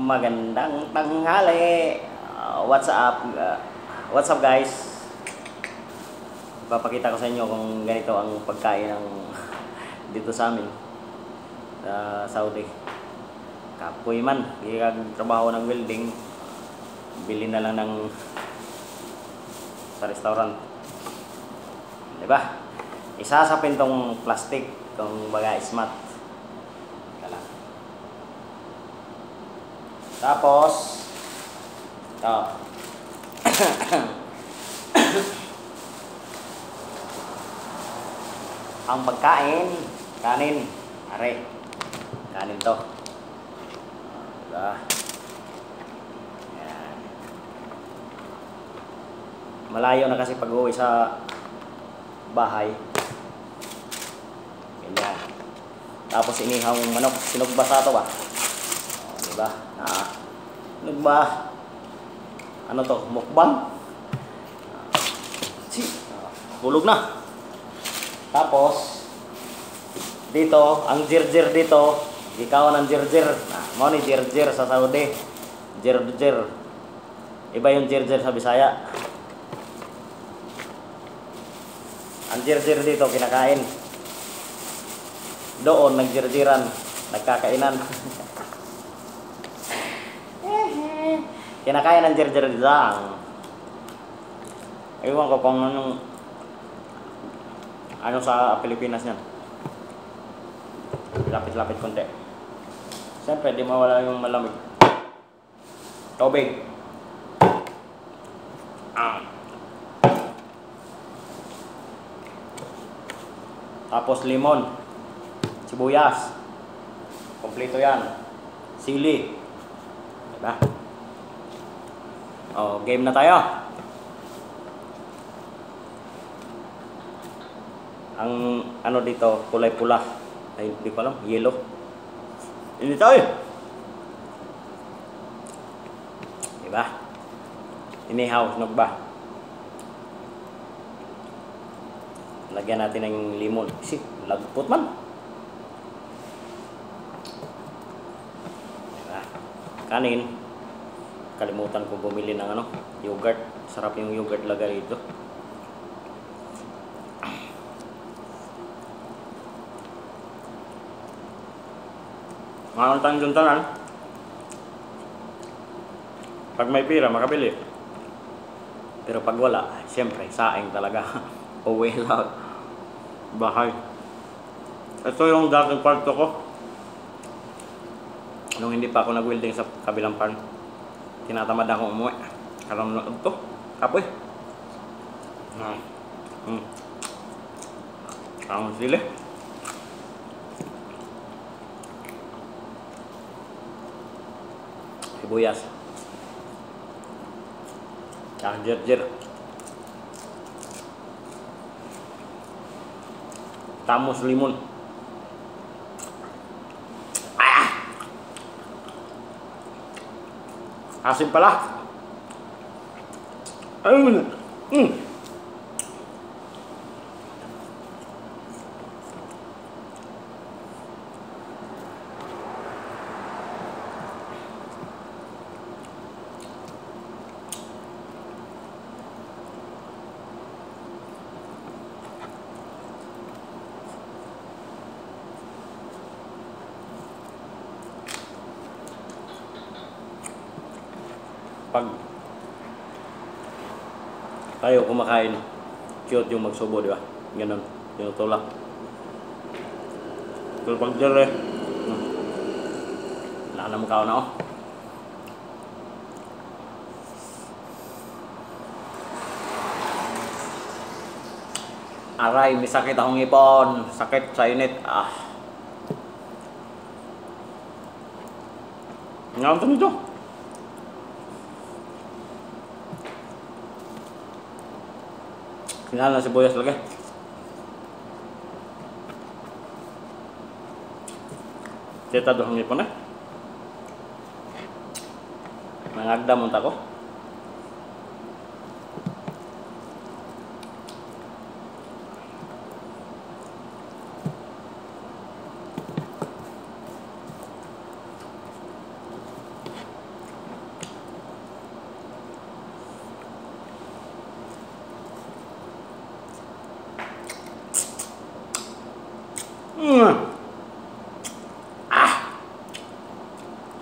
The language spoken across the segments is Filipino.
Magandang tanghali. What's up? What's up guys? Ipapakita ko sa inyo kung ganito ang pagkain ng dito sa amin sa Saudi. Kapoy man, hindi ka trabaho ng welding, bili na lang ng sa restaurant. Diba? Isasapin tong plastic, tong baga smart. Tapos ang pagkain, kanin, are, kanin to. Diba? Yan. Malayo na kasi pag-uwi sa bahay. Ganyan. Tapos inihang manok, sinugbasa to ba? Diba? Ba? Ano to? Mukbang? Hulog na. Tapos dito, ang jirjir dito, ikaw ng jirjir. Mo ni jirjir sa Saudi. Jirjir. Iba yung jirjir sa Bisaya. Ang jirjir dito kinakain. Doon nagjirjiran, nagkakainan. Kinakain ng jirjir lang. Ewan ko kung ano sa Pilipinas niyan. Lapit-lapit konti. Siyempre, di mawala yung malamig. Tubig. Tapos limon. Sibuyas. Kompleto yan. Sili. Diba? Oh, game na tayo. Ang ano dito, kulay pula. Ay, hindi ko alam, yellow. Ini tayo. Diba? Inihaw, sinog ba? Lagyan natin ng limon. Kasi, lagpot man. Diba? Kanin. Kalimutan ko bumili ng ano, yogurt. Sarap yung yogurt lagay dito. Mga tanjuntanan, pag may pira, makabili. Pero pag wala, siyempre, saing talaga. Uwi lang. Bahay. Ito yung dating kwarto ko. Nung hindi pa ako nag-welding sa kabilang pan. Tinatamad akong umuwi. Karam na ito. Kapoy. Ang sili. Sibuyas. Ang jirjir. Tamos limon. Asin pala. Ayun. Pag tayo kumakain, cute yung magsubo, di ba? Ganun, tinutulak. Pero pag dire, wala na mukha na, oh. Aray, may sakit akong ipon. Sakit sa init. Ngayon ito nito. Sinala na sibuyas lagi. Teta doon ang ipon na. Nangagda munta ko.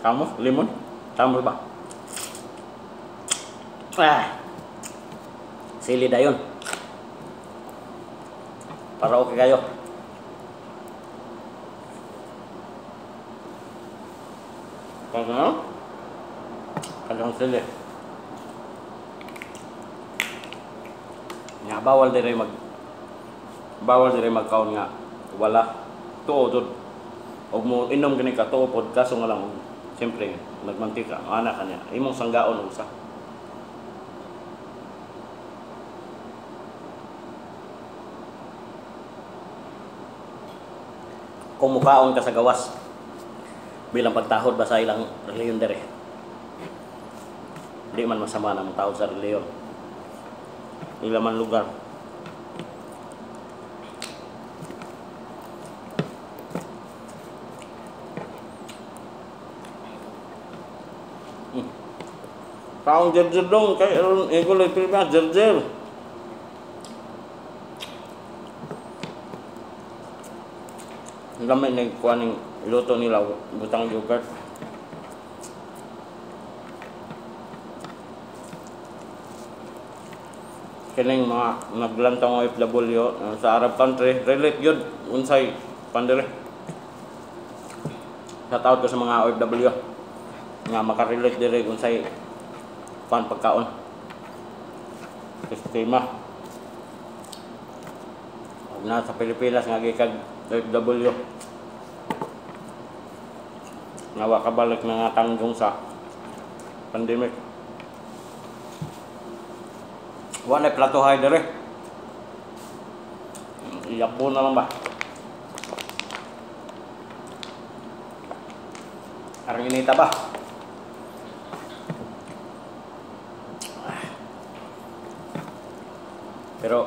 Kamu, limon? Tama ba? Sili dayon. Para okay kayo. Ano? Kadang sili. Nga bawal dire magkaon nga wala tuod og mo inom gani ka tuod kaso nga lang siyempre nagmantika ana kanya imong sanggaon usa. Kung mukaon ka sa gawas bilang pagtahod ba sa ilang reliyon dire. Di man masama na tao sa reliyon. Ilaman lugar. Taong jerjer dong kay ego lay pilih jerjer. Gamay na kuha ng luto nila butang yogurt. Kining mga naglantang OFW sa Arab country relate yun unsay pandire. Shout out ko sa mga OFW nga makarelate dire unsay pagkaon sistema na sa Pilipinas nga gikag OFW nawa kabalik na nga tanggong sa pandemic wala plato hay dire iyak po na lang ba arang inita ba. Pero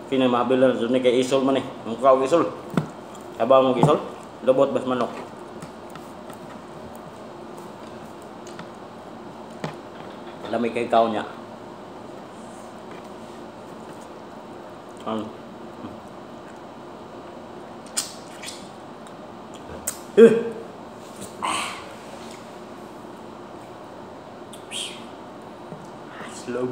kinamahabilan dun kay isol man ang kaw isol kabaw mo isol lobot bas manok lamay kay kaw niya slow.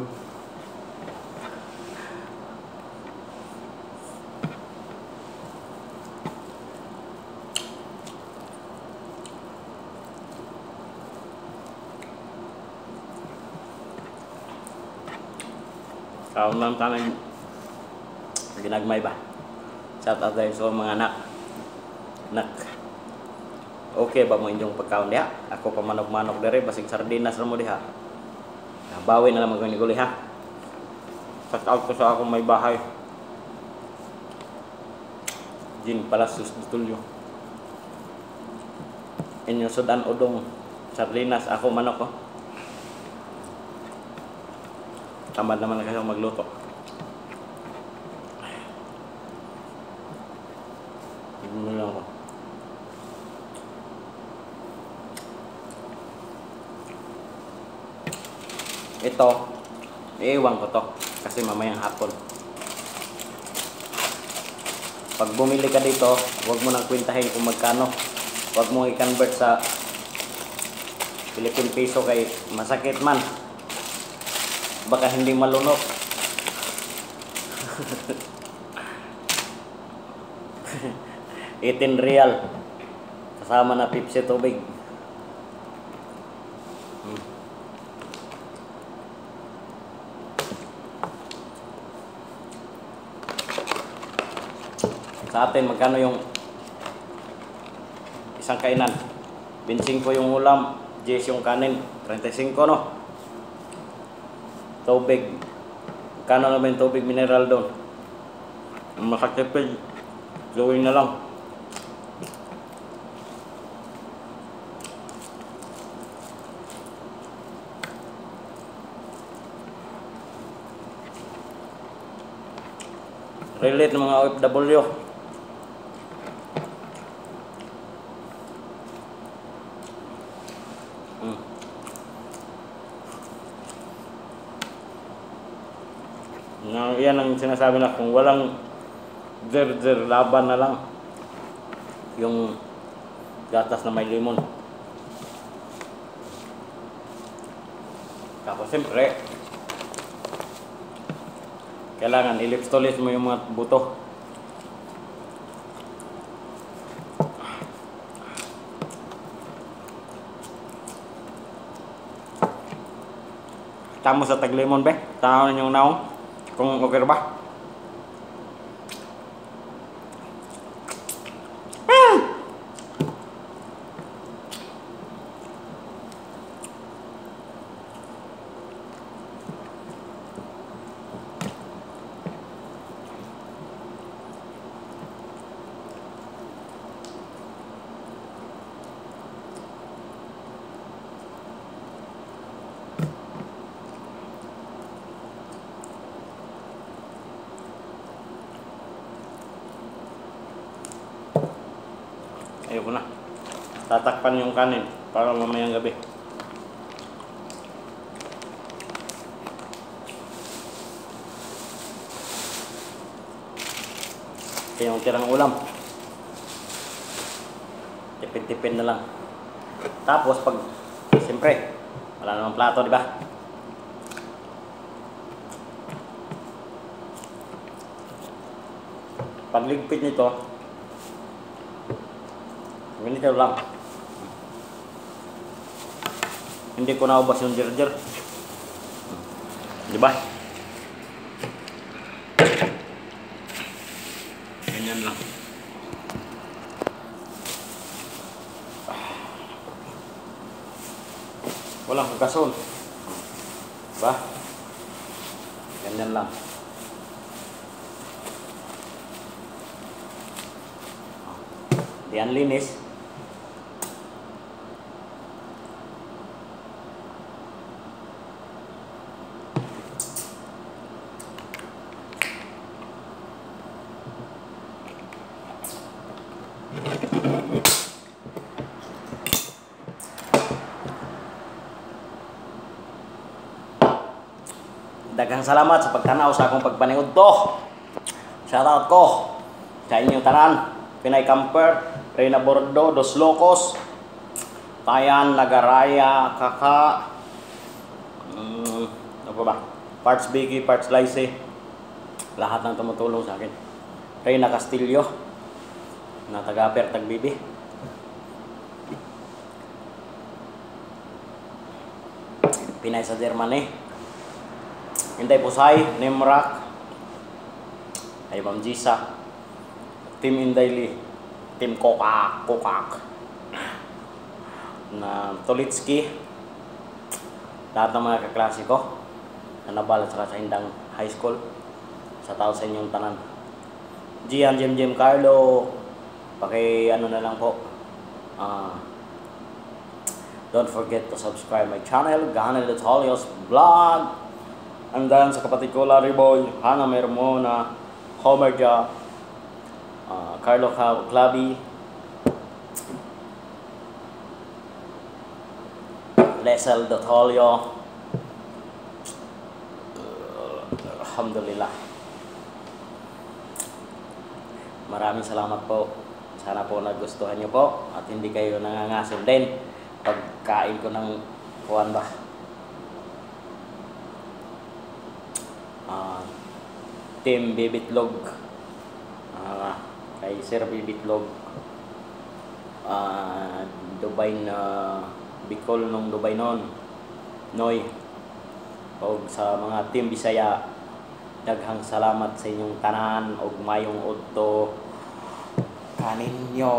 Kaon lang tanang ginagmay ba? Shout out dahil sa mga anak. Okay ba mo inyong pagkaon diha? Ako pa manok-manok dire basig sardinas ra mo diha. Bawi na lang magani ha. Shout out ko sa akong may bahay. Jin Palacios Tulyo. Inyo sudan udong sardinas ako manok ko. Tamad naman kayo magluto. Tignan lang ako. Ito, iiwan ko to kasi mamayang hapon. Pag bumili ka dito, huwag mo nang kwentahin kung magkano. Huwag mo i-convert sa Philippine Peso kay masakit man. Baka hindi malunok. 18 real kasama na Pepsi tubig. Sa atin magkano yung isang kainan? 25 yung ulam, 10 yung kanin, 35 no? Tubig. Magkano naman yung tubig mineral doon? Makatipid, gawin na lang. Relate ng mga OFW. Yan ang sinasabi na kung walang laban na lang yung gatas na may limon. Tapos siyempre, kailangan ilips-to-lips mo yung mga buto. Tamo sa tag-lemon be. Tanaw ninyong naong kung okay ba. Ayoko na. Tatakpan yung kanin para mamayang gabi. Kaya yung tirang ulam, tipid-tipid na lang. Tapos pag, siyempre, wala namang plato, di ba? Pagligpit nito, ganito lang. Hindi ko naubos yung jirjir. Di ba? Ganyan lang. Walang kagason. Di ba? Ganyan lang. Di ang linis. Daghang salamat sa pagtanaw sa akong pagpaniud to. Shoutout ko sa inyong tanan. Pinay Camper, Reyna Bordo, Dos Locos, Tayan, Lagaraya, Kaka, ano ba? Parts Biggie, Parts Lice. Lahat ng tumutulong sa akin. Reyna Castillo, na taga-Per Tagbibi. Pinay sa Germany. Inday Pusay, Nemrak, ay Ma'am Gisa, Team Indayli, Team Kokak, na Tolitsky, lahat ng mga kaklase ko na nabalat sa Hindang High School, sa tao sa inyong tanan. Gian, Jim, Carlo, ano na lang po, don't forget to subscribe my channel, Gana Letolio's Vlog. And then sa kapatid ko, Larry Boy, Hana Mermona, Homer Ja, Carlo Clavi, Lesel Dotolio, alhamdulillah. Maraming salamat po. Sana po nagustuhan nyo po at hindi kayo nangangasim din pagkain ko ng kuwan ba. Team Bibitlog, kay Sir Bibitlog, Dubai na Bicol nung Dubai Noy, o sa mga Team Bisaya, daghang salamat sa inyong tanan og mayong udto kaninyo.